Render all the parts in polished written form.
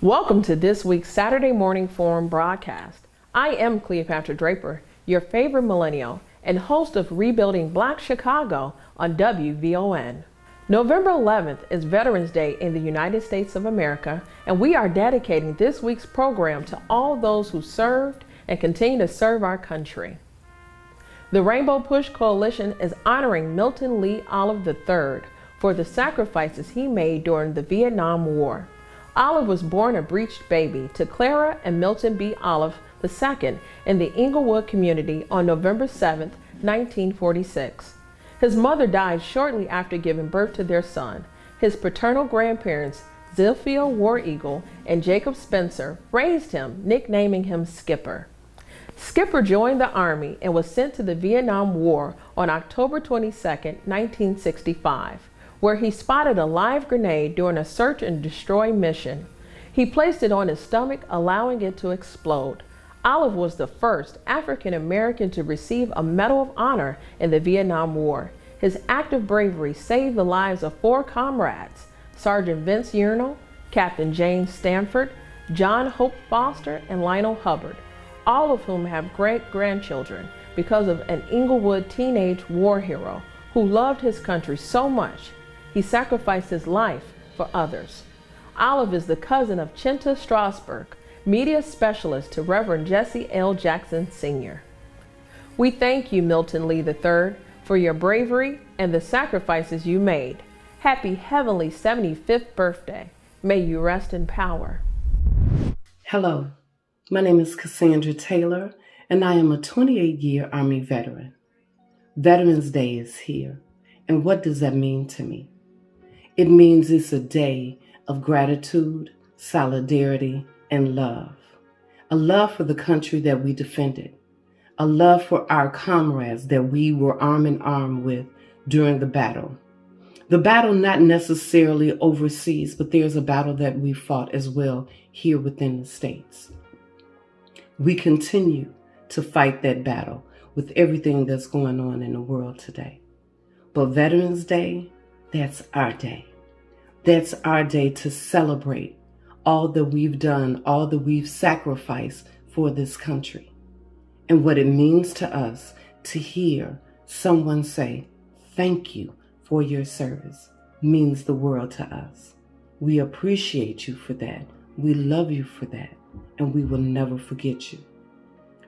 Welcome to this week's Saturday Morning Forum broadcast. I am Cleopatra Draper, your favorite millennial and host of Rebuilding Black Chicago on WVON. November 11th is Veterans Day in the United States of America, and we are dedicating this week's program to all those who served and continue to serve our country. The Rainbow Push Coalition is honoring Milton Lee Olive III for the sacrifices he made during the Vietnam War. Olive was born a breeched baby to Clara and Milton B. Olive II in the Englewood community on November 7, 1946. His mother died shortly after giving birth to their son. His paternal grandparents, Zilphia War Eagle and Jacob Spencer, raised him, nicknaming him Skipper. Skipper joined the Army and was sent to the Vietnam War on October 22, 1965. Where he spotted a live grenade during a search and destroy mission. He placed it on his stomach, allowing it to explode. Olive was the first African American to receive a Medal of Honor in the Vietnam War. His act of bravery saved the lives of 4 comrades, Sergeant Vince Yurnall, Captain James Stanford, John Hope Foster, and Lionel Hubbard, all of whom have great-grandchildren because of an Englewood teenage war hero who loved his country so much he sacrificed his life for others. Olive is the cousin of Chinta Strasberg, media specialist to Reverend Jesse L. Jackson Sr. We thank you, Milton Lee III, for your bravery and the sacrifices you made. Happy heavenly 75th birthday. May you rest in power. Hello, my name is Cassandra Taylor, and I am a 28-year Army veteran. Veterans Day is here, and what does that mean to me? It means it's a day of gratitude, solidarity, and love. A love for the country that we defended. A love for our comrades that we were arm in arm with during the battle. The battle not necessarily overseas, but there's a battle that we fought as well here within the States. We continue to fight that battle with everything that's going on in the world today. But Veterans Day, that's our day. That's our day to celebrate all that we've done, all that we've sacrificed for this country. And what it means to us to hear someone say, thank you for your service, means the world to us. We appreciate you for that. We love you for that. And we will never forget you.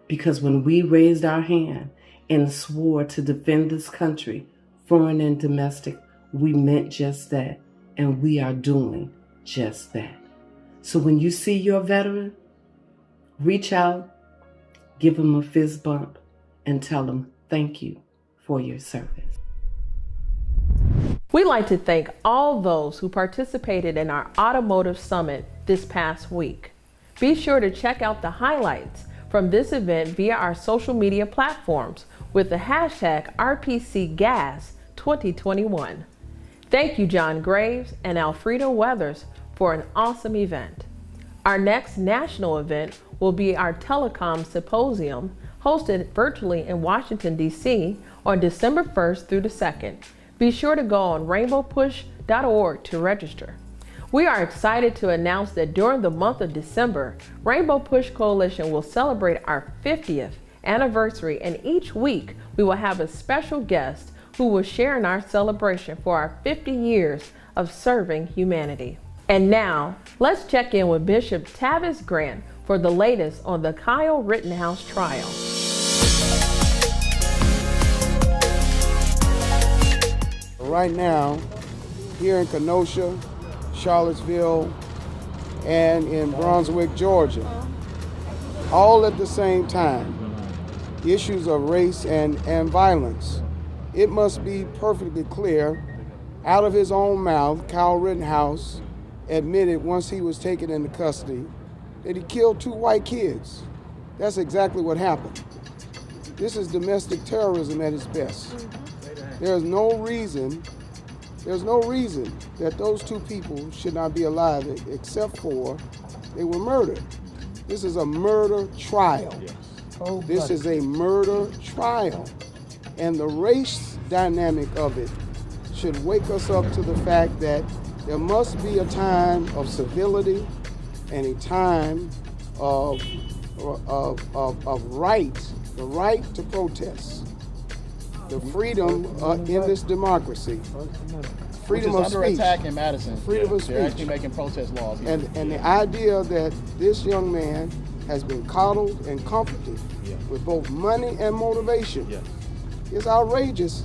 Because when we raised our hand and swore to defend this country, foreign and domestic, we meant just that, and we are doing just that. So when you see your veteran, reach out, give them a fist bump, and tell them thank you for your service. We'd like to thank all those who participated in our Automotive Summit this past week. Be sure to check out the highlights from this event via our social media platforms with the hashtag RPCGas2021. Thank you, John Graves and Alfredo Weathers, for an awesome event. Our next national event will be our Telecom Symposium, hosted virtually in Washington, D.C. on December 1st through the 2nd. Be sure to go on rainbowpush.org to register. We are excited to announce that during the month of December, Rainbow Push Coalition will celebrate our 50th anniversary, and each week we will have a special guest who will share in our celebration for our 50 years of serving humanity. And now, let's check in with Bishop Tavis Grant for the latest on the Kyle Rittenhouse trial. Right now, here in Kenosha, Charlottesville, and in Brunswick, Georgia, all at the same time, issues of race and violence. It must be perfectly clear, out of his own mouth, Kyle Rittenhouse admitted once he was taken into custody that he killed 2 white kids. That's exactly what happened. This is domestic terrorism at its best. There's no reason that those 2 people should not be alive except for they were murdered. This is a murder trial. This is a murder trial. And the race dynamic of it should wake us up to the fact that there must be a time of civility and a time of rights, the right to protest, the freedom in this democracy, freedom of speech. Which is under attack in Madison. Freedom of speech. They're actually making protest laws. And the idea that this young man has been coddled and comforted with both money and motivation is outrageous.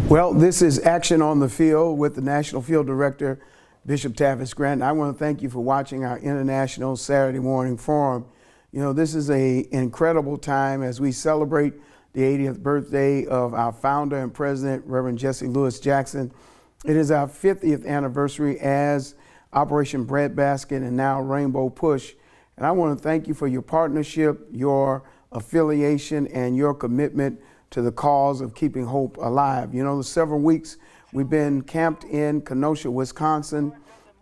Well, this is Action on the Field with the National Field Director, Bishop Tavis Grant. I want to thank you for watching our International Saturday Morning Forum. You know, this is an incredible time as we celebrate the 80th birthday of our founder and president, Reverend Jesse Lewis Jackson. It is our 50th anniversary as Operation Breadbasket and now Rainbow Push. And I want to thank you for your partnership, your affiliation, and your commitment to the cause of keeping hope alive. You know, the several weeks we've been camped in Kenosha, Wisconsin,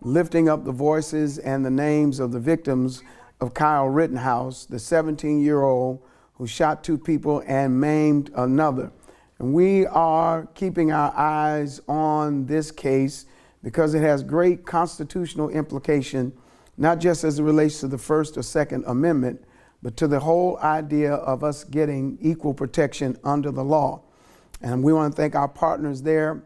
lifting up the voices and the names of the victims of Kyle Rittenhouse, the 17-year-old who shot 2 people and maimed another. And we are keeping our eyes on this case because it has great constitutional implication, not just as it relates to the First or Second Amendment, but to the whole idea of us getting equal protection under the law. And we want to thank our partners there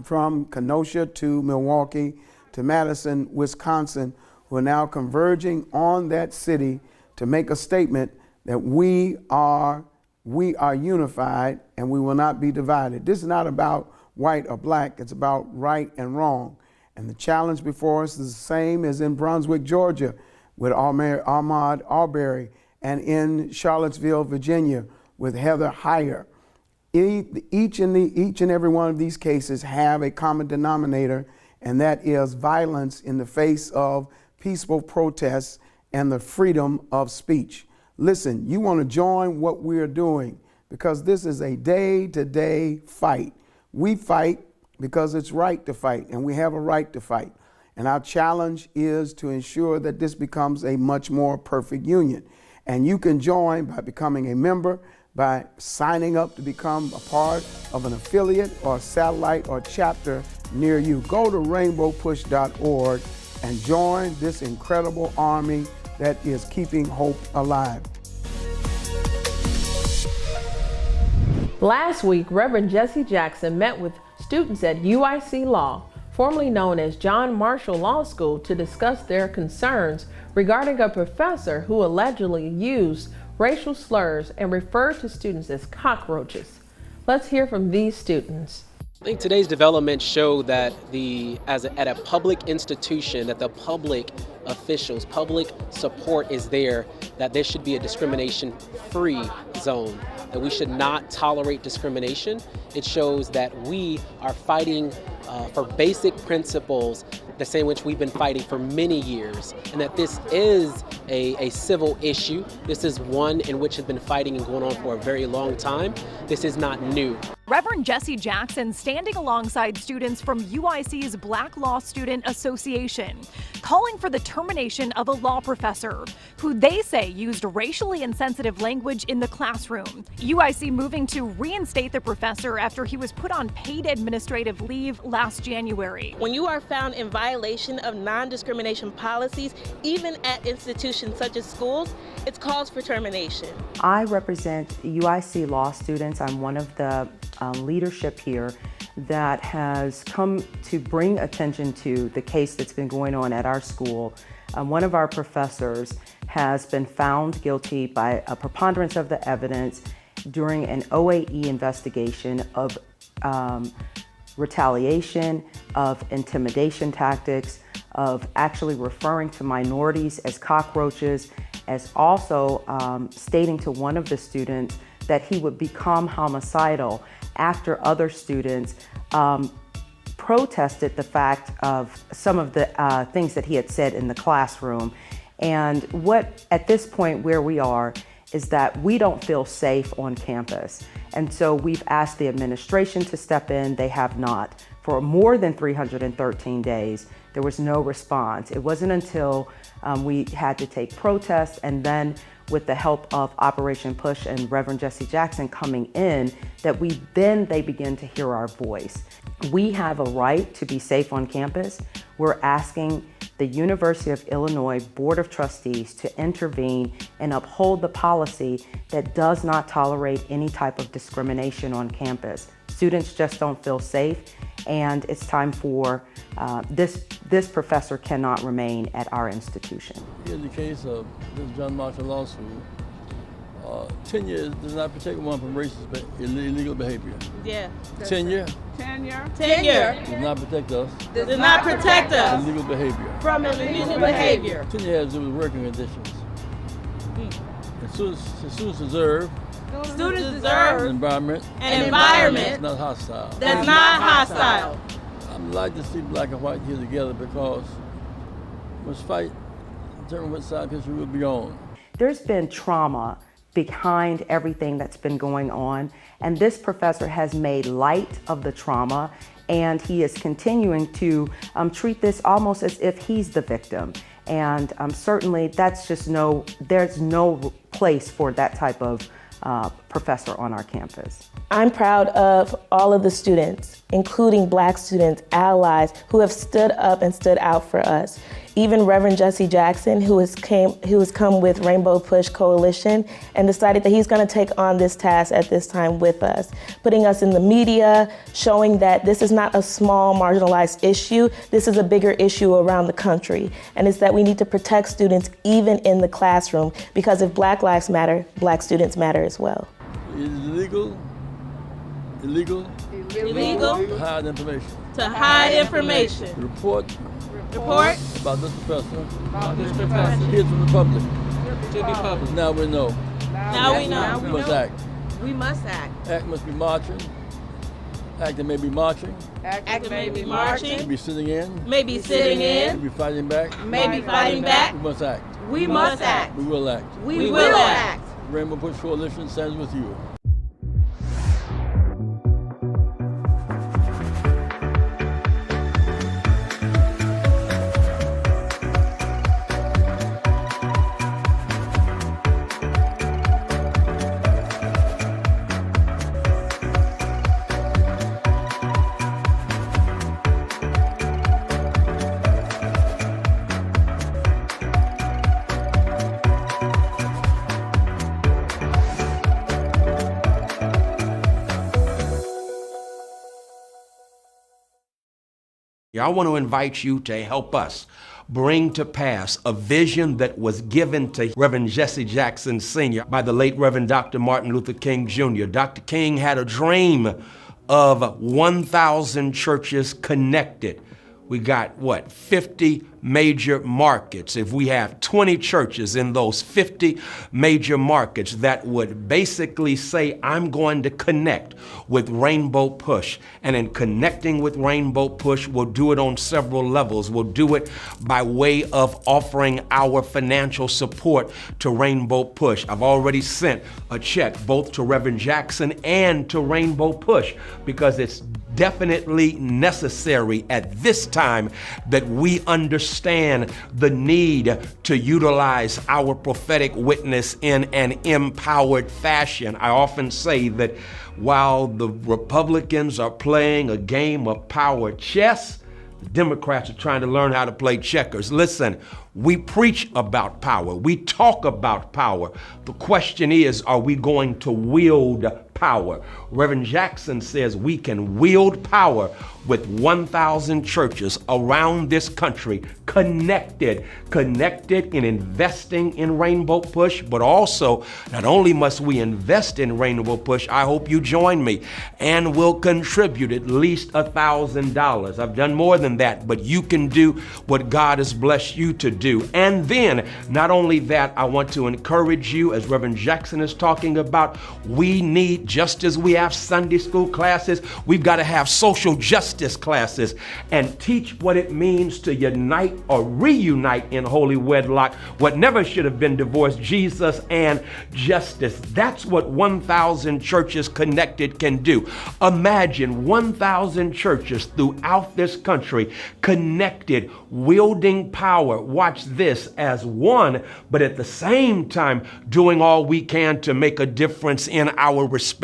from Kenosha to Milwaukee to Madison, Wisconsin, who are now converging on that city to make a statement that we are unified and we will not be divided. This is not about white or black, it's about right and wrong. And the challenge before us is the same as in Brunswick, Georgia, with Ahmaud Arbery, and in Charlottesville, Virginia, with Heather Heyer. Each and every one of these cases have a common denominator, and that is violence in the face of peaceful protests and the freedom of speech. Listen, you want to join what we're doing because this is a day-to-day fight. We fight because it's right to fight, and we have a right to fight. And our challenge is to ensure that this becomes a much more perfect union. And you can join by becoming a member, by signing up to become a part of an affiliate or satellite or chapter near you. Go to rainbowpush.org and join this incredible army that is keeping hope alive. Last week, Reverend Jesse Jackson met with students at UIC Law, formerly known as John Marshall Law School, to discuss their concerns regarding a professor who allegedly used racial slurs and referred to students as cockroaches. Let's hear from these students. I think today's developments show that at a public institution, that the public officials, public support is there, that there should be a discrimination-free zone, that we should not tolerate discrimination. It shows that we are fighting for basic principles, the same which we've been fighting for many years, and that this is a civil issue. This is one in which has been fighting and going on for a very long time. This is not new. Reverend Jesse Jackson standing alongside students from UIC's Black Law Student Association, calling for the termination of a law professor who they say used racially insensitive language in the classroom. UIC moving to reinstate the professor after he was put on paid administrative leave last January. When you are found in violation of non-discrimination policies, even at institutions such as schools, it's cause for termination. I represent UIC law students. I'm one of the leadership here that has come to bring attention to the case that's been going on at our school. One of our professors has been found guilty by a preponderance of the evidence during an OAE investigation of retaliation, of intimidation tactics, of actually referring to minorities as cockroaches, as also stating to one of the students that he would become homicidal after other students protested the fact of some of the things that he had said in the classroom. And what, at this point where we are, is that we don't feel safe on campus. And so we've asked the administration to step in. They have not. For more than 313 days, there was no response. It wasn't until we had to take protests, and then with the help of Operation Push and Reverend Jesse Jackson coming in, that they begin to hear our voice. We have a right to be safe on campus. We're asking the University of Illinois Board of Trustees to intervene and uphold the policy that does not tolerate any type of discrimination on campus. Students just don't feel safe, and it's time for this professor cannot remain at our institution. In the case of this John Marshall lawsuit, tenure does not protect one from racist illegal behavior. Yeah. Tenure Tenure does not protect us does not protect us from illegal behavior. from illegal behavior. Tenure has to do with working conditions. And students deserve Students deserve an environment that's not hostile. that's not hostile. I'd like to see black and white here together, because we must fight, determine what side history will be on. There's been trauma behind everything that's been going on, and this professor has made light of the trauma, and he is continuing to treat this almost as if he's the victim. And certainly that's just there's no place for that type of professor on our campus. I'm proud of all of the students, including Black students, allies, who have stood up and stood out for us. Even Reverend Jesse Jackson, who has come with Rainbow Push Coalition and decided that he's going to take on this task at this time with us, putting us in the media, showing that this is not a small marginalized issue. This is a bigger issue around the country, and it's that we need to protect students even in the classroom, because if Black lives matter, Black students matter as well. It is illegal Illegal to hide information. to hide information. Report Report about this professor here to the public. Now we know. Now we know. We must act. We must act. Act must be marching. Acting may be marching. Acting may be marching. May be sitting in. Maybe sitting May in. be fighting back. Maybe fighting back. We must act. We must act. We will act. We will act. Rainbow Push Coalition stands with you. I want to invite you to help us bring to pass a vision that was given to Reverend Jesse Jackson Sr. by the late Reverend Dr. Martin Luther King Jr. Dr. King had a dream of 1,000 churches connected. We got, 50 major markets. If we have 20 churches in those 50 major markets that would basically say, I'm going to connect with Rainbow Push. And in connecting with Rainbow Push, we'll do it on several levels. We'll do it by way of offering our financial support to Rainbow Push. I've already sent a check both to Reverend Jackson and to Rainbow Push, because it's definitely necessary at this time that we understand the need to utilize our prophetic witness in an empowered fashion. I often say that while the Republicans are playing a game of power chess, the Democrats are trying to learn how to play checkers. Listen, we preach about power. We talk about power. The question is, are we going to wield power? Reverend Jackson says we can wield power with 1,000 churches around this country connected in investing in Rainbow Push, but also not only must we invest in Rainbow Push, I hope you join me and will contribute at least $1,000. I've done more than that, but you can do what God has blessed you to do. And then, not only that, I want to encourage you, as Reverend Jackson is talking about, we need Just as we have Sunday school classes, we've got to have social justice classes and teach what it means to unite or reunite in holy wedlock, what never should have been divorced, Jesus and justice. That's what 1,000 Churches Connected can do. Imagine 1,000 churches throughout this country connected, wielding power, watch this, as one, but at the same time doing all we can to make a difference in our respective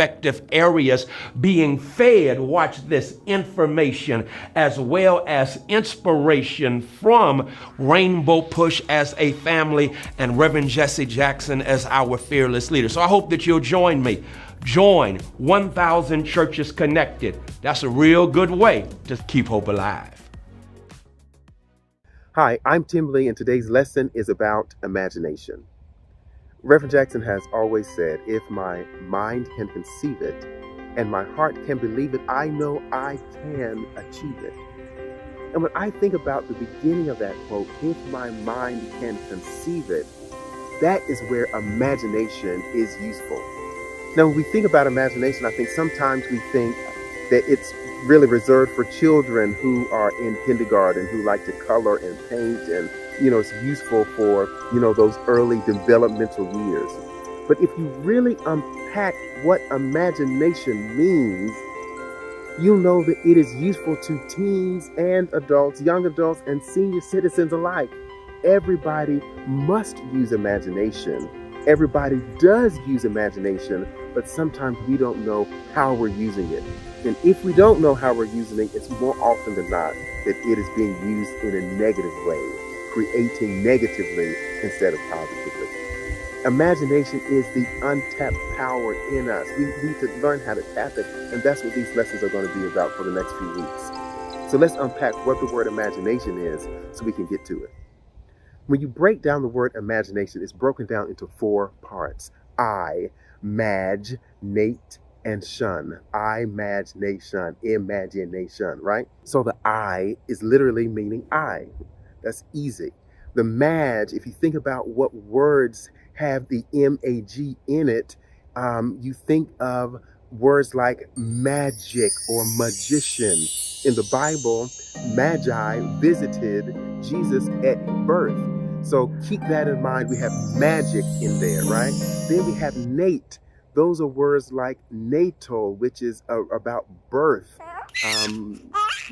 areas, being fed, watch this, information as well as inspiration from Rainbow Push as a family and Reverend Jesse Jackson as our fearless leader. So I hope that you'll join me. Join 1,000 Churches Connected. That's a real good way to keep hope alive. Hi, I'm Tim Lee, and today's lesson is about imagination. Reverend Jackson has always said, if my mind can conceive it and my heart can believe it, I know I can achieve it. And when I think about the beginning of that quote, if my mind can conceive it, that is where imagination is useful. Now, when we think about imagination, I think sometimes we think that it's really reserved for children who are in kindergarten, who like to color and paint, and, it's useful for, those early developmental years. But if you really unpack what imagination means, you'll know that it is useful to teens and adults, young adults and senior citizens alike. Everybody must use imagination. Everybody does use imagination, but sometimes we don't know how we're using it. And if we don't know how we're using it, it's more often than not that it is being used in a negative way, creating negatively instead of positively. Imagination is the untapped power in us. We need to learn how to tap it, and that's what these lessons are going to be about for the next few weeks. So let's unpack what the word imagination is so we can get to it. When you break down the word imagination, it's broken down into 4 parts. I, Maj, Nate, and shun. I, Maj, Nate, shun. Imagination, right? So the I is literally meaning I. That's easy. The Maj, if you think about what words have the M-A-G in it, you think of words like magic or magician. In the Bible, Magi visited Jesus at birth. So keep that in mind. We have magic in there, right? Then we have Nate. Those are words like natal, which is about birth,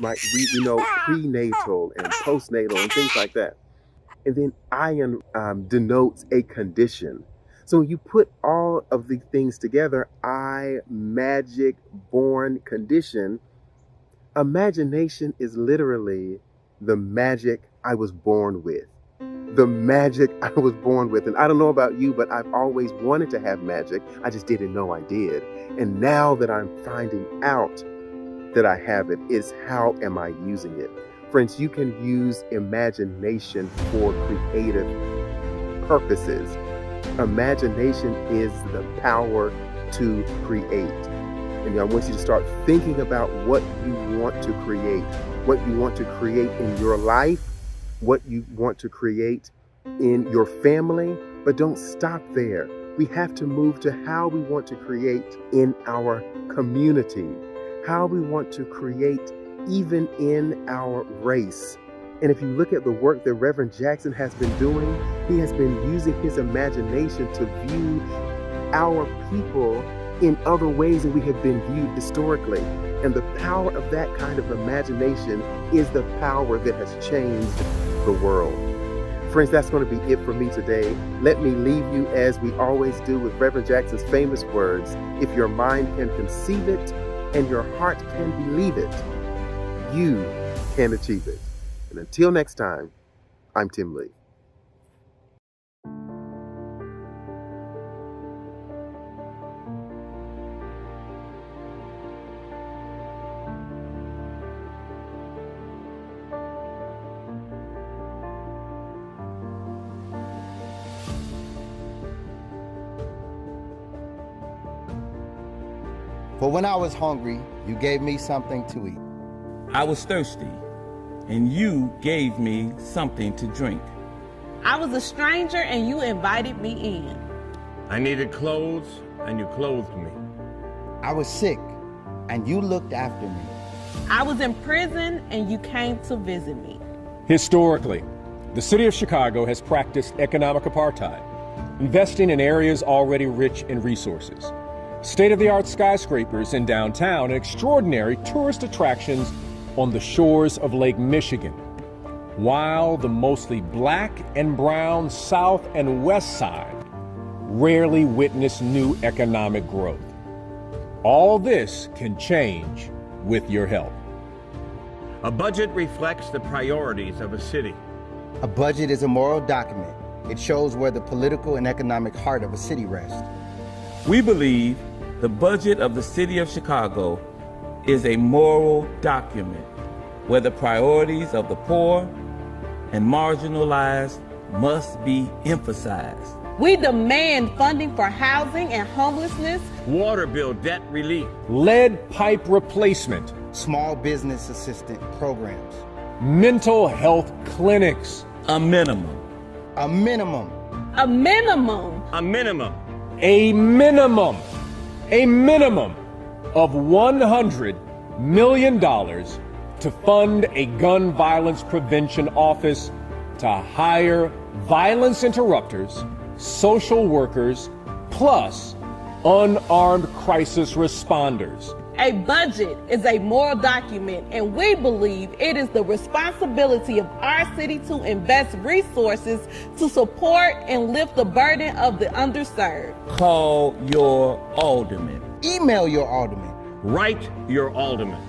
like prenatal and postnatal and things like that. And then ion denotes a condition. So when you put all of the things together, I, magic, born, condition, imagination is literally the magic I was born with. The magic I was born with. And I don't know about you, but I've always wanted to have magic. I just didn't know I did. And now that I'm finding out that I have it, is how am I using it? Friends, you can use imagination for creative purposes. Imagination is the power to create. And I want you to start thinking about what you want to create, what you want to create in your life, what you want to create in your family, but don't stop there. We have to move to how we want to create in our community, how we want to create even in our race. And if you look at the work that Reverend Jackson has been doing, he has been using his imagination to view our people in other ways than we have been viewed historically. And the power of that kind of imagination is the power that has changed the world. Friends, that's going to be it for me today. Let me leave you, as we always do, with Reverend Jackson's famous words: if your mind can conceive it and your heart can believe it, you can achieve it. And until next time, I'm Tim Lee. For when I was hungry, you gave me something to eat. I was thirsty, and you gave me something to drink. I was a stranger, and you invited me in. I needed clothes, and you clothed me. I was sick, and you looked after me. I was in prison and you came to visit me. Historically, the city of Chicago has practiced economic apartheid, investing in areas already rich in resources. State-of-the-art skyscrapers in downtown and extraordinary tourist attractions on the shores of Lake Michigan, while the mostly black and brown South and West Side rarely witness new economic growth. All this can change with your help. A budget reflects the priorities of a city. A budget is a moral document. It shows where the political and economic heart of a city rests. We believe the budget of the city of Chicago is a moral document where the priorities of the poor and marginalized must be emphasized. We demand funding for housing and homelessness, Water bill debt relief, Lead pipe replacement, Small business assistance programs. mental health clinics, a minimum. A minimum. a minimum A minimum. a minimum of $100 million to fund a gun violence prevention office to hire violence interrupters, social workers, plus unarmed crisis responders. A budget is a moral document, and we believe it is the responsibility of our city to invest resources to support and lift the burden of the underserved. Call your alderman. Email your alderman. Write your alderman.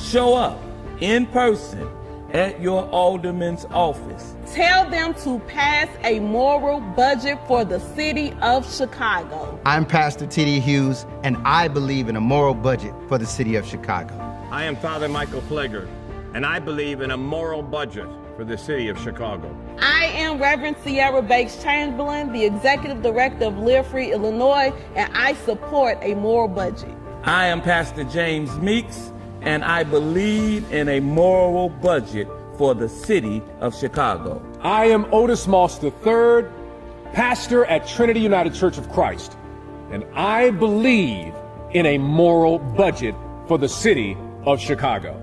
Show up in person at your alderman's office. Tell them to pass a moral budget for the city of Chicago. I'm Pastor T.D. Hughes, and I believe in a moral budget for the city of Chicago. I am Father Michael Flegger, and I believe in a moral budget for the city of Chicago. I am Reverend Sierra Bakes Chamberlain, the Executive Director of Live Free Illinois, and I support a moral budget. I am Pastor James Meeks, and I believe in a moral budget for the city of Chicago. I am Otis Moss III, pastor at Trinity United Church of Christ, and I believe in a moral budget for the city of Chicago.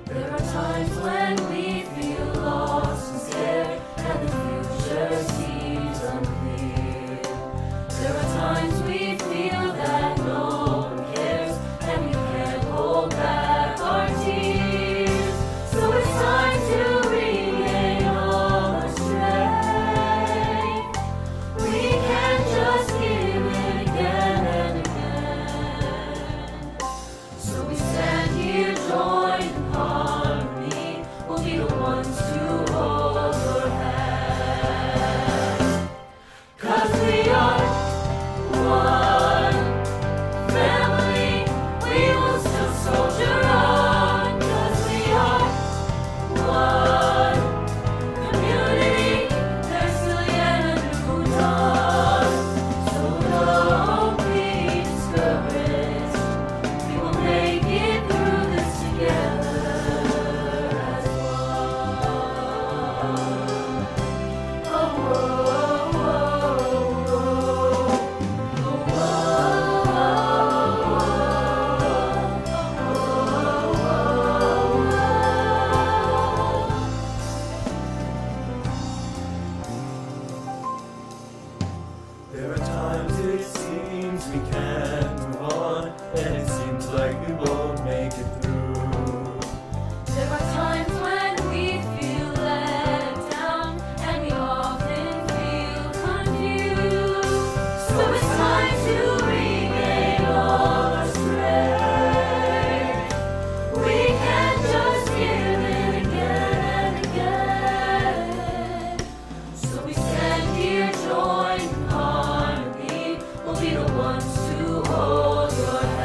There are times when we feel lost and scared, and the future seems unclear. There are times we feel that no one cares, and we can't hold back our tears. So it's time to regain all our strength. We can't just give it again and again. So we stand here joined in harmony. We'll be the ones to hold your hand. 'Cause we are one family. We will still soldier on. 'Cause we are one community. There's still yet a new dawn. So don't be discouraged. We will make it through this together as one. Oh, whoa, whoa, There are times it seems we can't move on, and it seems like we won't make it through. There are times when we feel let down, and we often feel confused. So it's time to regain all our strength. We can't just give it again and again. So we stand here joined in harmony. We'll be the ones to hold your hand.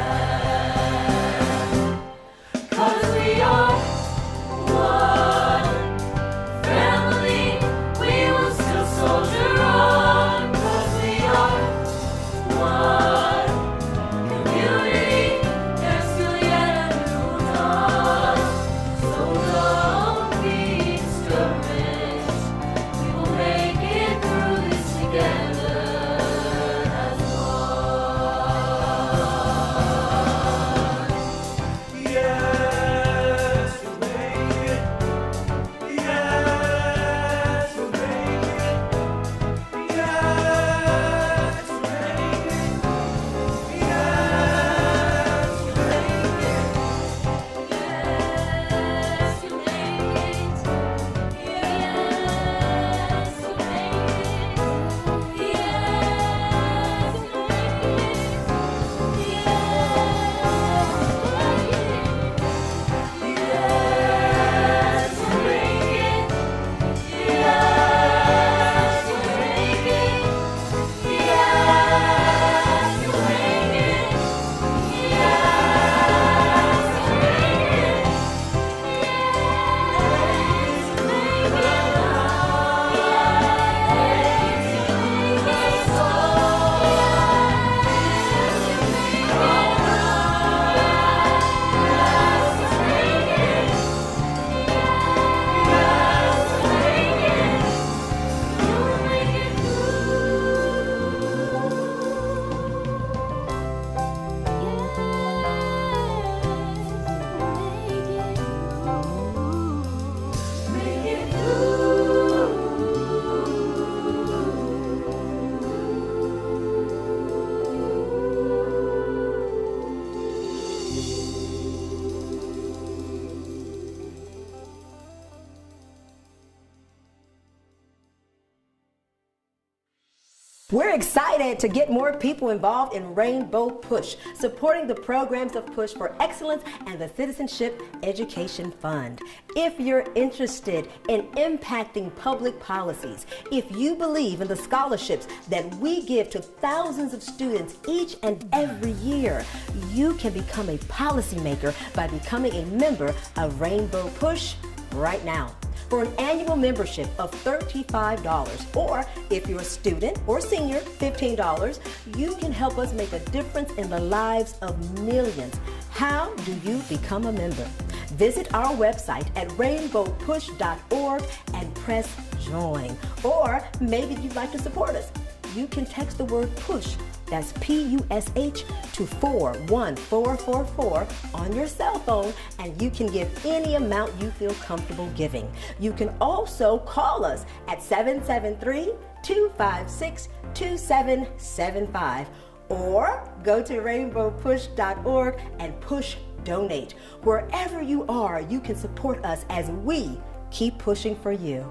We're excited to get more people involved in Rainbow Push, supporting the programs of Push for Excellence and the Citizenship Education Fund. If you're interested in impacting public policies, if you believe in the scholarships that we give to thousands of students each and every year, you can become a policymaker by becoming a member of Rainbow Push right now. For an annual membership of $35, or if you're a student or senior, $15, you can help us make a difference in the lives of millions. How do you become a member? Visit our website at rainbowpush.org and press join. Or maybe you'd like to support us. You can text the word PUSH, that's P-U-S-H, to 41444 on your cell phone, and you can give any amount you feel comfortable giving. You can also call us at 773-256-2775, or go to rainbowpush.org and push donate. Wherever you are, you can support us as we keep pushing for you.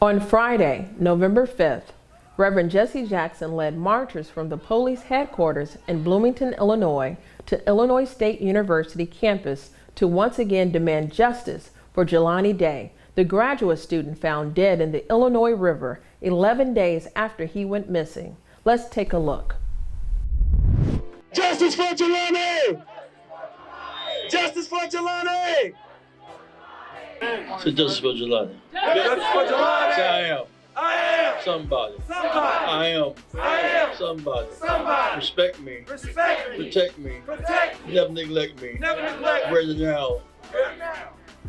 On Friday, November 5th, Reverend Jesse Jackson led marchers from the police headquarters in Bloomington, Illinois, to Illinois State University campus to once again demand justice for Jelani Day, the graduate student found dead in the Illinois River 11 days after he went missing. Let's take a look. Justice for Jelani! Justice for Jelani! Say justice for Jelani. Justice for Jelani! Say I am. I am. Somebody. Somebody. I am. I am. Somebody. Somebody. Respect me. Respect me. Protect me. Protect me. Never neglect me. Never neglect me. Where's it now?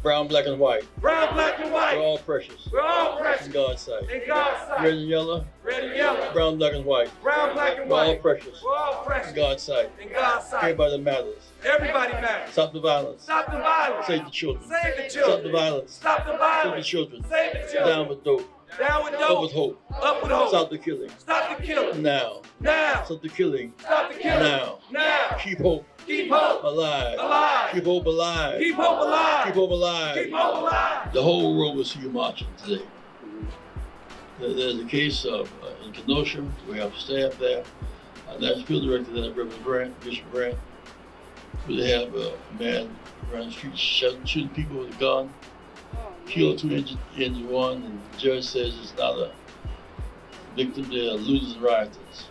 Brown, black, and white. Brown, black, and white. We're all precious. We're all precious. In God's sight. In God's sight. Red and yellow. Red and yellow. Brown, black, and white. Brown, black, and We're white. all precious. We're all precious. In God's sight. In God's sight. Everybody matters. Everybody matters. Stop the violence. Stop the violence. Save the children. Save the children. Stop the violence. Stop the violence. Save the children. Save the children. Down with dope. Down with dope. Up with hope. Up with hope. Stop the killing. Stop the killing. Now. Now. Stop the killing. Stop the killing. Now. Now. Keep hope. Keep hope alive. Alive. Keep hope alive. Keep hope alive. Keep hope alive. Keep hope alive. The whole world will see you marching today. There's a case of in Kenosha. We have staff there. Our national field director there, Reverend Grant, Bishop Grant. Where they have a man around the street shooting people with a gun. Killed 2, injured 1, and the judge says it's not a victim, they're losers and rioters.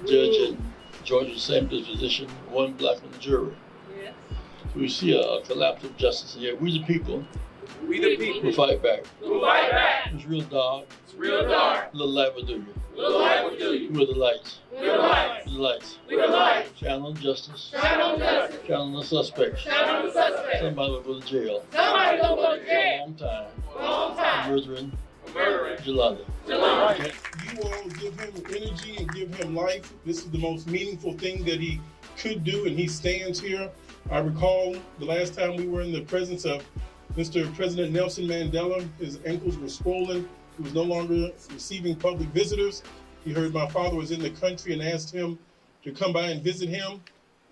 Judge in Georgia, same disposition, 1 black on the jury. Yes. So we see a collapse of justice here. We the people. We the people. Who fight back. Who fight back. It's real dark. It's real dark. Little light will do you. Little light will do you. We're the lights. We're the lights. We're the lights. We're the lights. Shine on justice. Shine on justice. Shine on the suspects. Shine on the suspects. Somebody will go to jail. Somebody will go to jail. For a long time. For a long time. Murdering. Jelani. Jelani. You all give him energy and give him life. This is the most meaningful thing that he could do, and he stands here. I recall the last time we were in the presence of Mr. President Nelson Mandela. His ankles were swollen. He was no longer receiving public visitors. He heard my father was in the country and asked him to come by and visit him.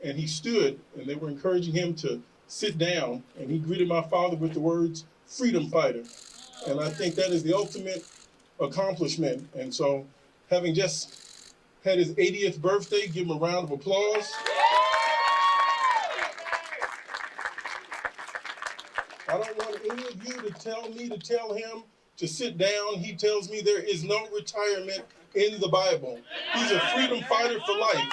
And he stood, and they were encouraging him to sit down. And he greeted my father with the words, "Freedom Fighter." And I think that is the ultimate accomplishment. And so, having just had his 80th birthday, give him a round of applause. I don't want any of you to tell me to tell him to sit down. He tells me there is no retirement in the Bible. He's a freedom fighter for life.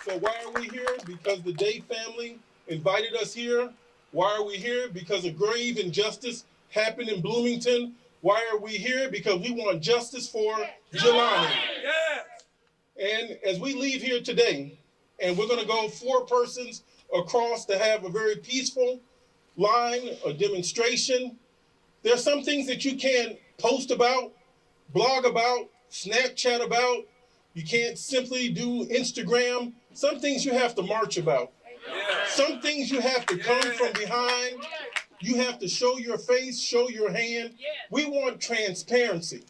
So why are we here? Because the Day family invited us here. Why are we here? Because a grave injustice happened in Bloomington. Why are we here? Because we want justice for Jelani. And as we leave here today, and we're going to go 4 persons across to have a very peaceful line, a demonstration. There are some things that you can't post about, blog about, Snapchat about. You can't simply do Instagram. Some things you have to march about. Some things you have to come from behind. You have to show your face, show your hand. We want transparency.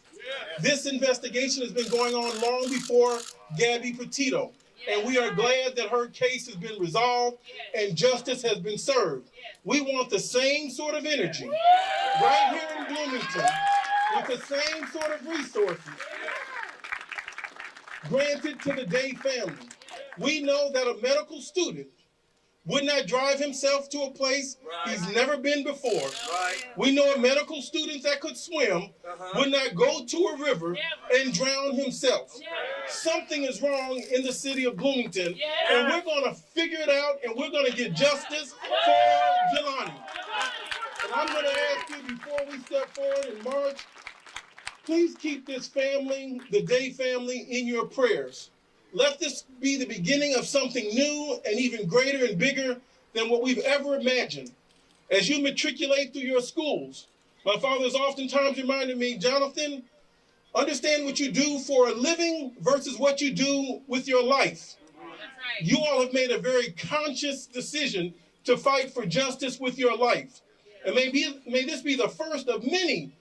This investigation has been going on long before Gabby Petito. And we are glad that her case has been resolved and justice has been served. We want the same sort of energy right here in Bloomington with the same sort of resources granted to the Day family. We know that a medical student would not drive himself to a place he's never been before. We know a medical student that could swim would not go to a river and drown himself. Something is wrong in the city of Bloomington, and we're going to figure it out, and we're going to get justice for Jelani. And I'm going to ask you, before we step forward in March, please keep this family, the Day family, in your prayers. Let this be the beginning of something new and even greater and bigger than what we've ever imagined. As you matriculate through your schools, my father has oftentimes reminded me, Jonathan, understand what you do for a living versus what you do with your life. You all have made a very conscious decision to fight for justice with your life. And may this be the first of many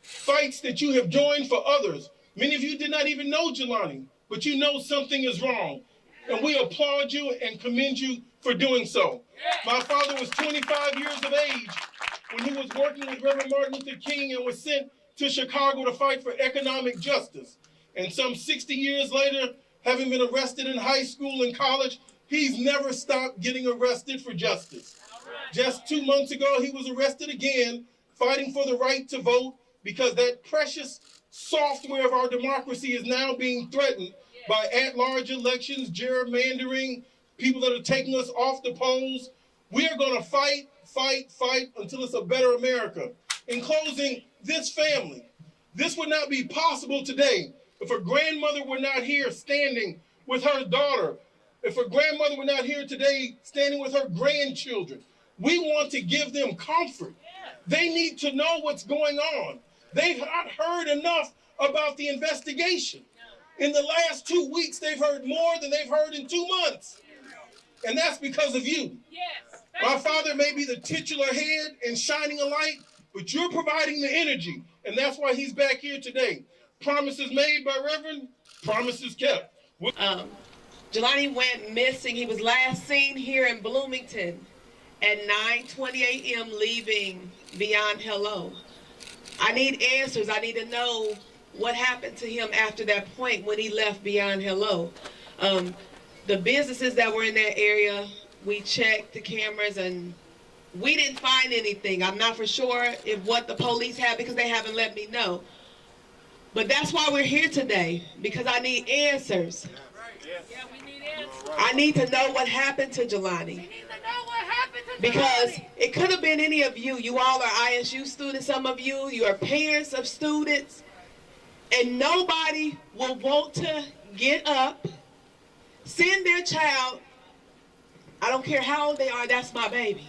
fights that you have joined for others. Many of you did not even know Jelani, but you know something is wrong. And we applaud you and commend you for doing so. My father was 25 years of age when he was working with Reverend Martin Luther King and was sent to Chicago to fight for economic justice. And some 60 years later, having been arrested in high school and college, he's never stopped getting arrested for justice. Just 2 months ago, he was arrested again, fighting for the right to vote, because that precious software of our democracy is now being threatened by at-large elections, gerrymandering, people that are taking us off the polls. We are going to fight, fight, fight until it's a better America. In closing, this family, this would not be possible today if a grandmother were not here standing with her daughter, if a grandmother were not here today standing with her grandchildren. We want to give them comfort. They need to know what's going on. They've not heard enough about the investigation. In the last 2 weeks, they've heard more than they've heard in 2 months. And that's because of you. My father may be the titular head and shining a light, but you're providing the energy. And that's why he's back here today. Promises made by Reverend, promises kept. Jelani went missing. He was last seen here in Bloomington at 9:20 a.m. leaving Beyond Hello. I need answers. I need to know what happened to him after that point when he left Beyond Hello. The businesses that were in that area, we checked the cameras and we didn't find anything. I'm not for sure if what the police have, because they haven't let me know. But that's why we're here today, because I need answers. I need to know what happened to Jelani. Because it could have been any of you. You all are ISU students, some of you. You are parents of students. And nobody will want to get up, send their child, I don't care how old they are, that's my baby.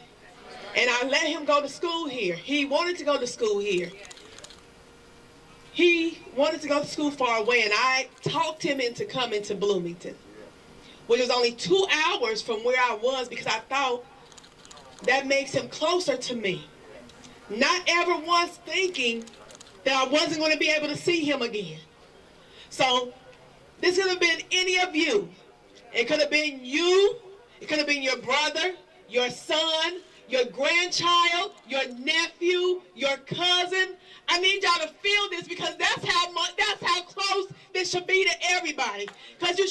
And I let him go to school here. He wanted to go to school here. He wanted to go to school far away, and I talked him into coming to Bloomington, which was only 2 hours from where I was, because I thought that makes him closer to me. Not ever once thinking that I wasn't going to be able to see him again. So this could have been any of you. It could have been you. It could have been your brother, your son, your grandchild, your nephew, your cousin. I need y'all to feel this, because that's how close this should be to everybody. Because you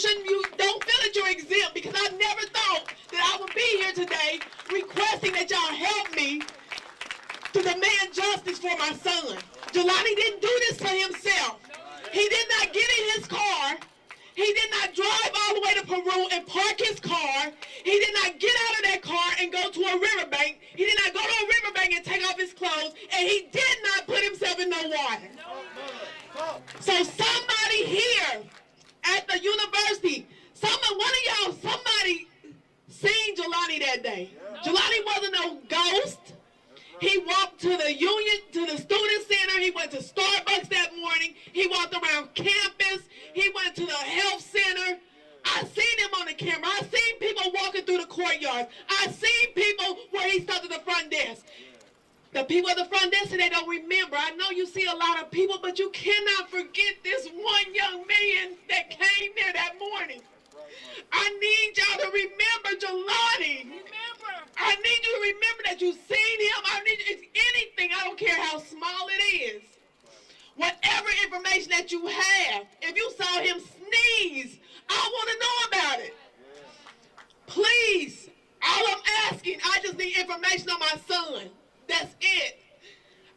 don't feel that you're exempt, because I never thought that I would be here today requesting that y'all help me to demand justice for my son. Jelani didn't do this to himself. He did not get in his car. He did not drive all the way to Peru and park his car. He did not get out of that car and go to a riverbank. He did not go to a riverbank and take off his clothes. And he did not put himself in no water. So somebody here at the university, somebody seen Jelani that day. Jelani wasn't no ghost. He walked to the union, to the student center. He went to Starbucks that morning. He walked around campus. He went to the health center. I seen him on the camera. I seen people walking through the courtyards. I seen people where he stood at the front desk. The people at the front desk, they don't remember. I know you see a lot of people, but you cannot forget this one young man that came there that morning. I need y'all to remember Jelani. I need you to remember that you've seen him. I need you, it's anything, I don't care how small it is. Whatever information that you have, if you saw him sneeze, I want to know about it. Please, all I'm asking, I just need information on my son. That's it.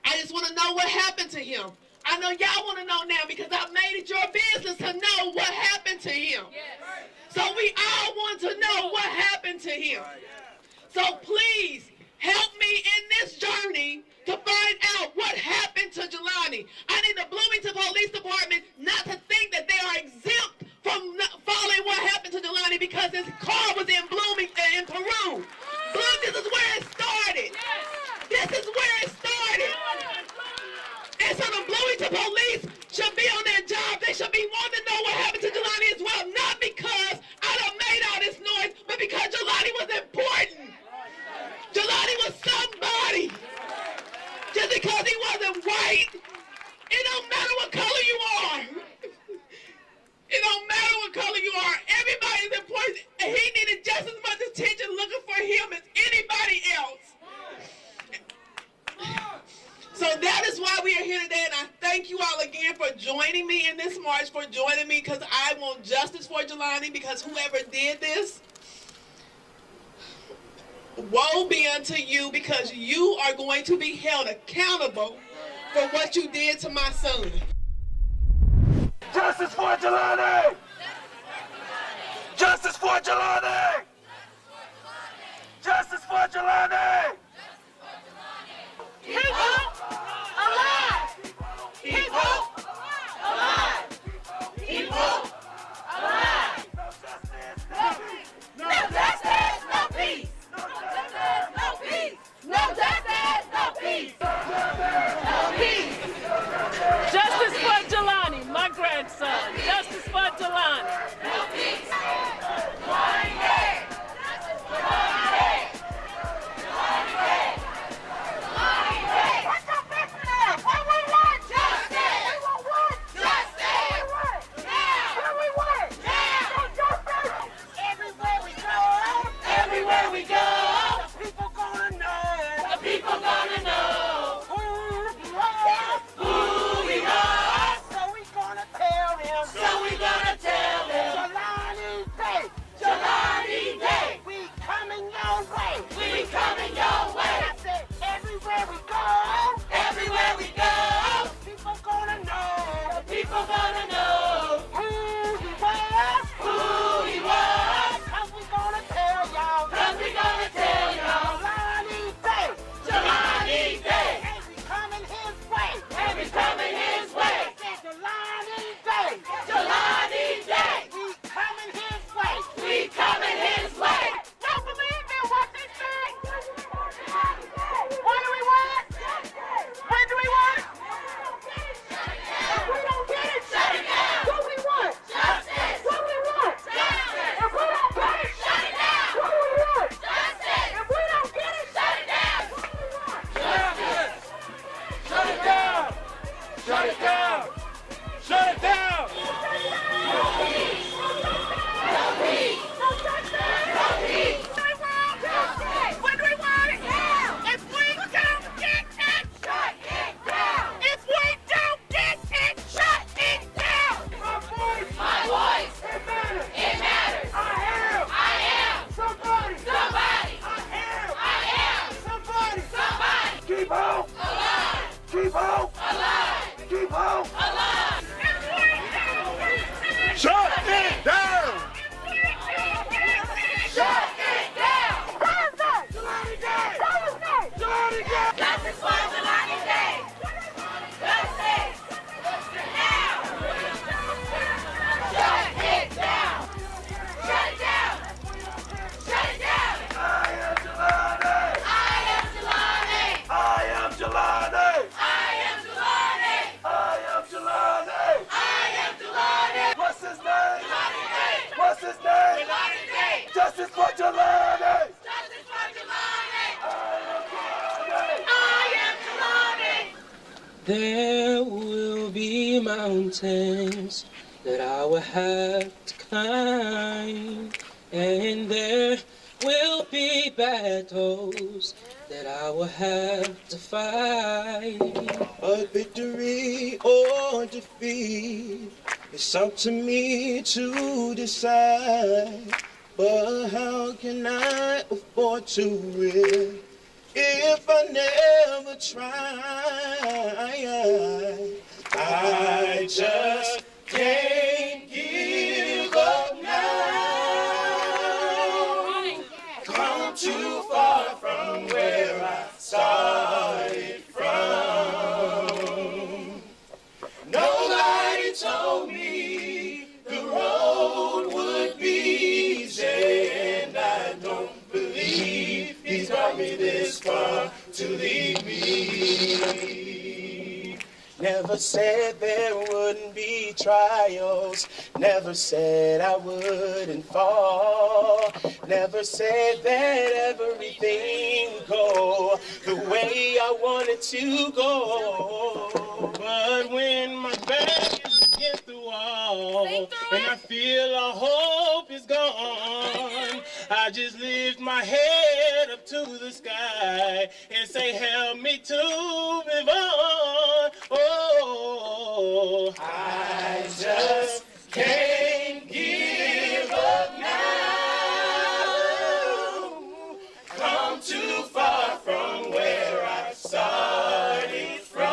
I just want to know what happened to him. I know y'all want to know now because I've made it your business to know what happened to him. So we all want to know what happened to him. So please help me in this journey to find out what happened to Jelani. I need the Bloomington Police Department not to think that they are exempt from following what happened to Jelani because his car was in in Peru. This is where it started. This is where it started. And so the Bloomington Police should be on their job. They should be wanting to know what happened to Jelani as well. Not because I done made all this noise, but because Jelani was important. Jelani was somebody. Just because he wasn't white, it don't matter what color you are. It don't matter what color you are. Everybody's important. And he needed just as much attention looking for him as anybody else. So that is why we are here today, and I thank you all again for joining me in this march, for joining me, because I want justice for Jelani, because whoever did this, woe be unto you, because you are going to be held accountable for what you did to my son. Justice for Jelani! Justice for Jelani! Justice for Jelani! Keep hope alive! Keep hope alive! Keep hope alive! No justice, no peace! No justice, no peace! No justice, no peace! No peace! Justice for Jelani, my grandson. Justice for Jelani. No peace! There will be mountains that I will have to climb, and there will be battles that I will have to fight. But victory or defeat, it's up to me to decide. But how can I afford to win if I never try? I just can't give up now. Come too far from where I started from. Nobody told me the road would be easy, and I don't believe he's brought me this far to leave me. Never said there wouldn't be trials. Never said I wouldn't fall. Never said that everything would go the way I wanted to go. But when my back is against the wall and I feel all hope is gone, I just lift my head up to the sky and say, help me to move on. Oh, I just can't give up now. Come too far from where I started from.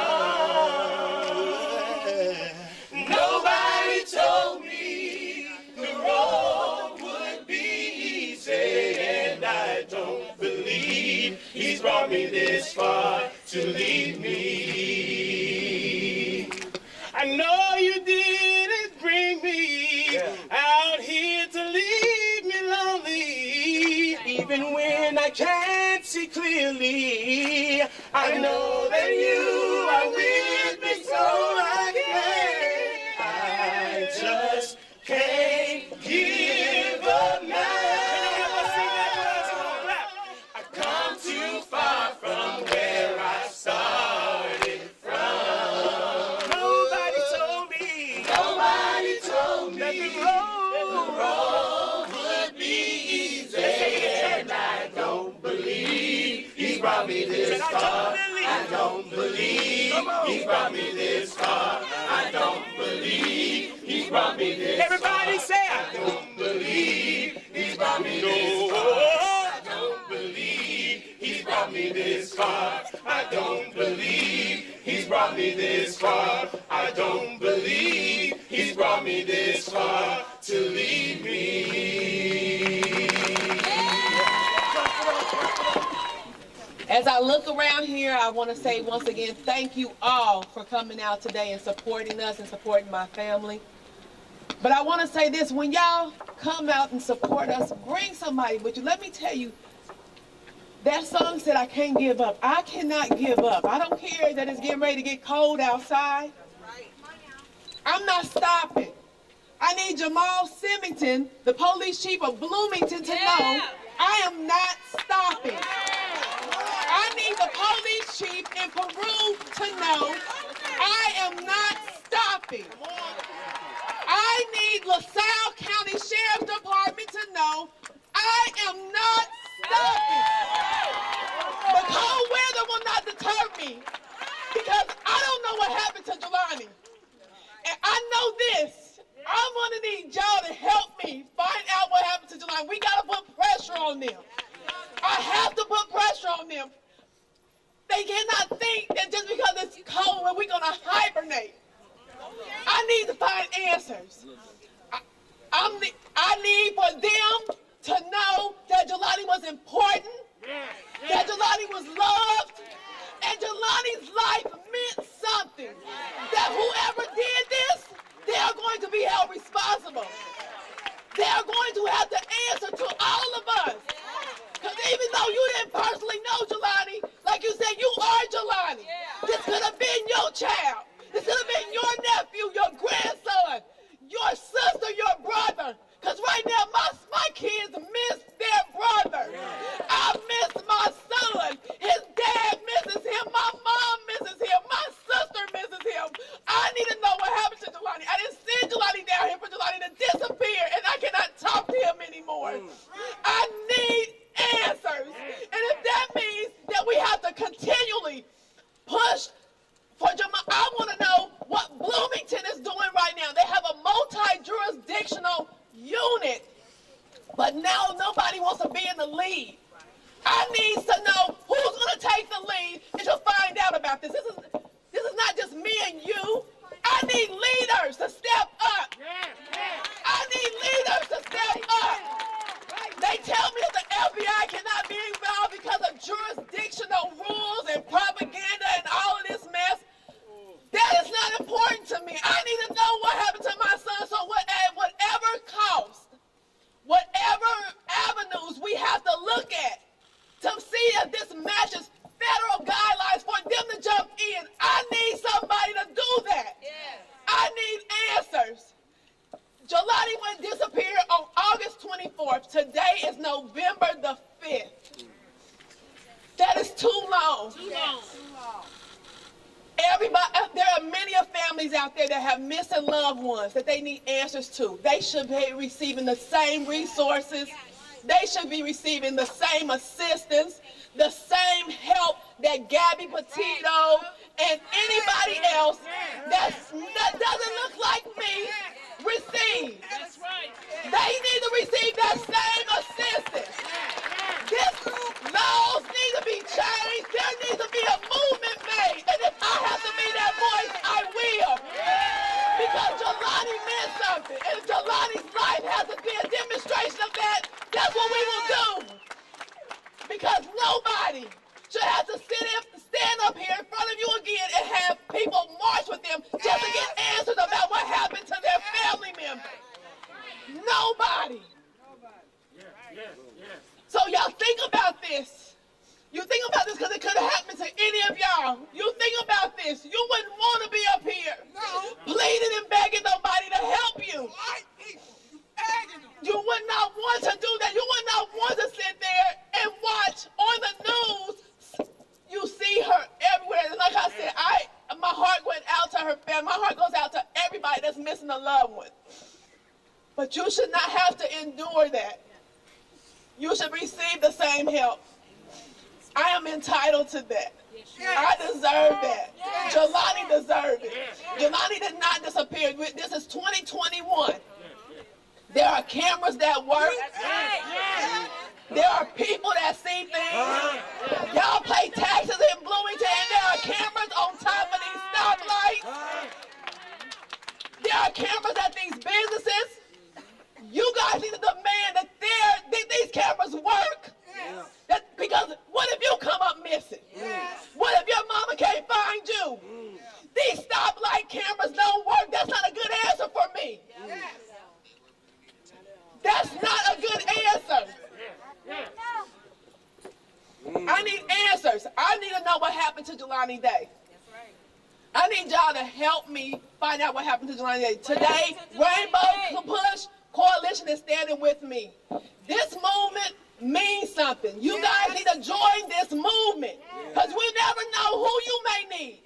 Nobody told me the road would be easy, and I don't believe he's brought me this far to leave me. I know you didn't bring me out here to leave me lonely. Even when I can't see clearly, I know that you are with me, so I just can't give up now. I come too far from where I started from. Nobody told me that the road would be easy, and I don't believe he brought me this far. I don't believe he brought me this far. I don't believe he brought me this far. Everybody say, I don't believe he's brought me this far. I don't believe he's brought me this far. I don't believe he's brought me this far. I don't believe he's brought me this far to leave me. As I look around here, I want to say once again, thank you all for coming out today and supporting us and supporting my family. But I want to say this, when y'all come out and support us, bring somebody with you. Let me tell you, that song said, I can't give up. I cannot give up. I don't care that it's getting ready to get cold outside. I'm not stopping. I need Jamal Symington, the police chief of Bloomington, to know I am not stopping. I need the police chief in Peru to know I am not stopping. I need LaSalle County Sheriff's Department to know I am not stopping. The cold weather will not deter me, because I don't know what happened to Jelani. And I know this. I'm gonna need y'all to help me find out what happened to Jelani. We gotta put pressure on them. I have to put pressure on them. They cannot think that just because it's cold that we're gonna hibernate. I need to find answers. I need for them to know that Jelani was important, that Jelani was loved, and Jelani's life meant something. That whoever did this, they are going to be held responsible. They are going to have to answer to all of us. Because even though you didn't personally know Jelani, like you said, you are Jelani. This could have been your child. This could have been your nephew, your grandson, your sister, your brother. Because right now, my kids miss their brother. I miss my son. His dad misses him. My mom misses him. My sister misses him. I need to know what happened to Jelani. I didn't send Jelani down push for Jamal. I want to know what Bloomington is doing right now. They have a multi-jurisdictional unit, but now nobody wants to be in the lead. I need to know who's going to take the lead and to find out about this. This is not just me and you. I need leaders to step up. I need leaders to step up. They tell me that the FBI cannot be involved because of jurisdictional rules and propaganda and all of this mess. That is not important to me. I need to know what happened to my son, so whatever cost, whatever avenues we have to look at to see if this matches federal guidelines for them to jump in. I need somebody to do that. I need answers. Jelani went disappeared on August 24th. Today is November the 5th. That is too long. Too long. Everybody, there are many families out there that have missing loved ones that they need answers to. They should be receiving the same resources. They should be receiving the same assistance, the same help that Gabby Petito and anybody else that doesn't look like me receive. They need to receive that same assistance. These laws need to be changed. There needs to be a movement made. And if I have to be that voice, I will. Because Jelani meant something. And if Jelani's life has to be a demonstration of that, that's what we will do. Because nobody should have to stand up here in front of you again and have people march with them just to get answers about what happened to their family members. Nobody. So y'all think about this. You think about this because it could have happened to any of y'all. You think about this. You wouldn't want to be up here pleading and begging nobody to help you. You would not want to do that. You would not want to sit there and watch on the news. You see her everywhere. And like I said, my heart went out to her family. My heart goes out to everybody that's missing a loved one. But you should not have to endure that. You should receive the same help. I am entitled to that. I deserve that. Jelani deserved it. Jelani did not disappear. This is 2021. There are cameras that work. There are people that see things. Y'all pay taxes in Bloomington and there are cameras on top of these stoplights. There are cameras at these businesses. You guys need to demand that these cameras work. Because what if you come up missing? What if your mama can't find you? These stoplight cameras don't work. That's not a good answer for me. That's not a good answer. I need answers. I need to know what happened to Jelani Day. I need y'all to help me find out what happened to Jelani Day. Today, Rainbow Push Coalition is standing with me. This movement means something. You guys need to join this movement because we never know who you may need.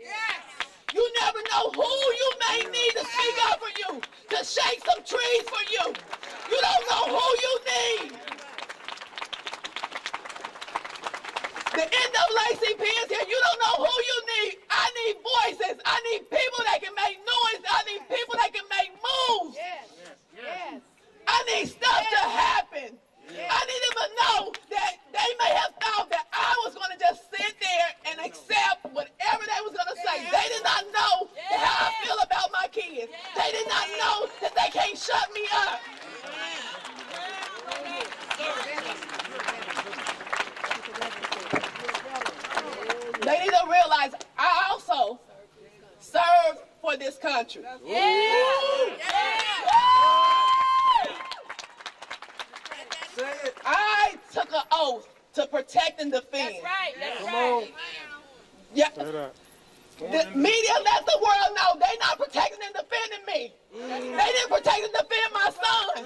You never know who you may need to speak up for you, to shake some trees for you. You don't know who you need. The NAACP is here. You don't know who you need. I need voices. I need people that can make noise. I need people that can make moves. I need stuff to happen. I need them to know that they may have thought that I was going to just sit there and accept whatever they was going to say. They did not know how I feel about my kids. They did not know that they can't shut me up. They need to realize I also serve for this country. I took an oath to protect and defend. That's right. That's right. Yeah. The media let the world know they're not protecting and defending me. They didn't protect and defend my son.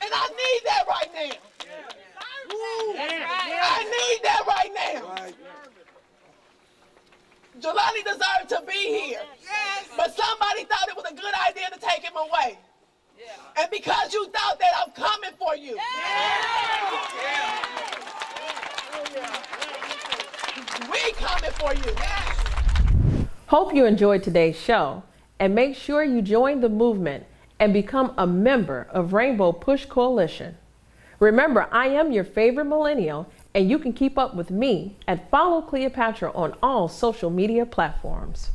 And I need that right now. I need that right now. Jelani deserved to be here. But somebody thought it was a good idea to take him away. And because you thought that, I'm coming for you. We coming for you. Hope you enjoyed today's show, and make sure you join the movement and become a member of Rainbow Push Coalition. Remember, I am your favorite millennial, and you can keep up with me at Follow Cleopatra on all social media platforms.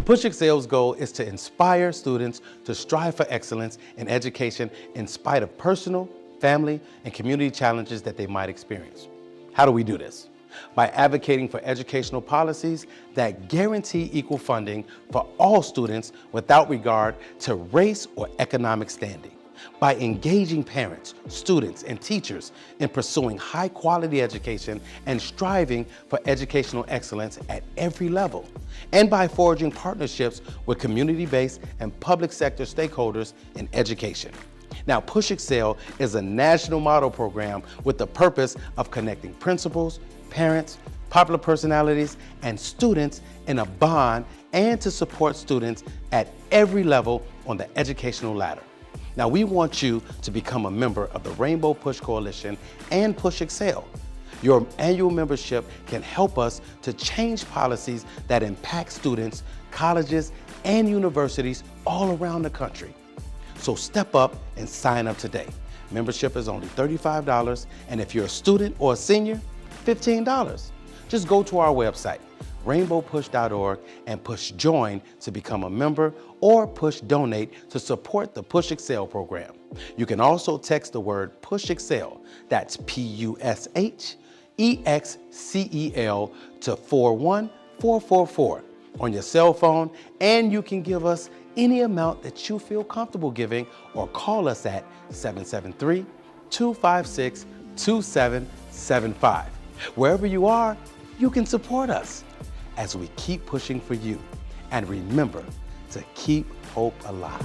Push Excel's goal is to inspire students to strive for excellence in education in spite of personal, family, and community challenges that they might experience. How do we do this? By advocating for educational policies that guarantee equal funding for all students without regard to race or economic standing. By engaging parents, students, and teachers in pursuing high-quality education and striving for educational excellence at every level. And by forging partnerships with community-based and public sector stakeholders in education. Now, Push Excel is a national model program with the purpose of connecting principals, parents, popular personalities, and students in a bond and to support students at every level on the educational ladder. Now, we want you to become a member of the Rainbow Push Coalition and Push Excel. Your annual membership can help us to change policies that impact students, colleges, and universities all around the country. So step up and sign up today. Membership is only $35, and if you're a student or a senior, $15. Just go to our website, rainbowpush.org, and push join to become a member or push donate to support the Push Excel program. You can also text the word Push Excel, that's PUSHEXCEL, to 41444 on your cell phone, and you can give us any amount that you feel comfortable giving or call us at 773-256-2775. Wherever you are, you can support us as we keep pushing for you. And remember to keep hope alive.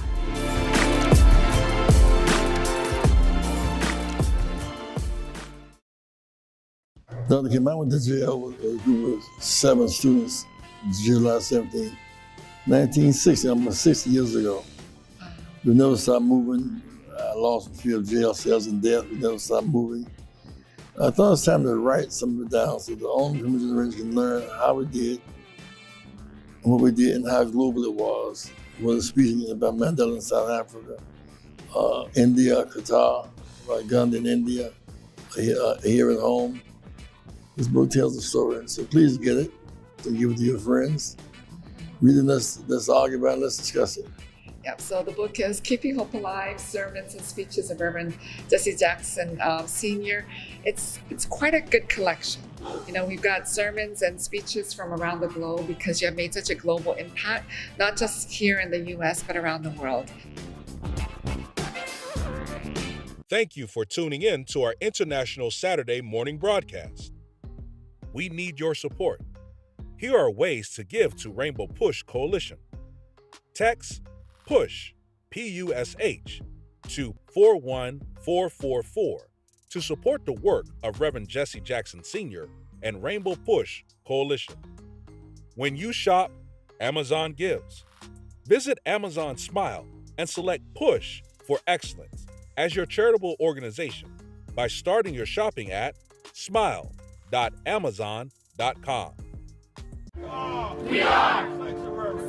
Dr. Kim, I went to jail with a group of 7 students, July 17, 1960, almost 60 years ago. We never stopped moving. I lost a few of jail cells and death. We never stopped moving. I thought it was time to write some of it down so the older generation can learn how we did and what we did and how global it was. Whether speaking about Mandela in South Africa, India, Qatar, Gandhi in India, here at home. This book tells the story, so please get it, so give it to your friends. Read it, let's argue about it, let's discuss it. Yep, so the book is Keeping Hope Alive, Sermons and Speeches of Reverend Jesse Jackson Sr. It's quite a good collection. You know, we've got sermons and speeches from around the globe because you have made such a global impact, not just here in the U.S., but around the world. Thank you for tuning in to our International Saturday morning broadcast. We need your support. Here are ways to give to Rainbow Push Coalition. Text PUSH, P-U-S-H, to 41444 to support the work of Reverend Jesse Jackson Sr. and Rainbow Push Coalition. When you shop, Amazon gives. Visit Amazon Smile and select Push for Excellence as your charitable organization by starting your shopping at smile.amazon.com. We are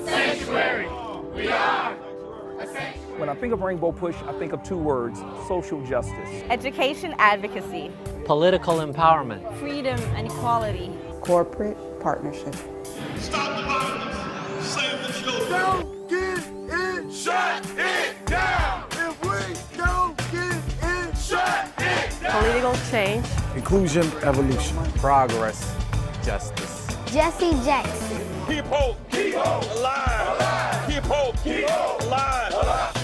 sanctuary. We are a sanctuary. When I think of Rainbow Push, I think of 2 words: social justice. Education advocacy. Political empowerment. Freedom and equality. Corporate partnership. Stop the violence. Save the children. Don't get in. Shut it down. If we don't get in, shut it down. Political change. Inclusion, evolution. Progress. Justice. Jesse Jackson. Keep hope. Keep hope alive. Alive. Keep hope. Keep hope alive. Alive.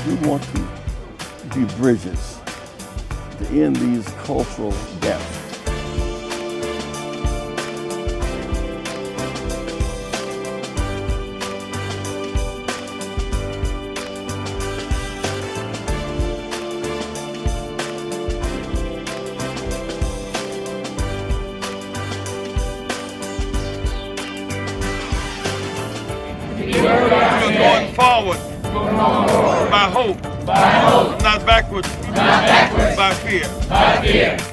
We want to be bridges to end these cultural gaps. forward by hope, not backwards by fear.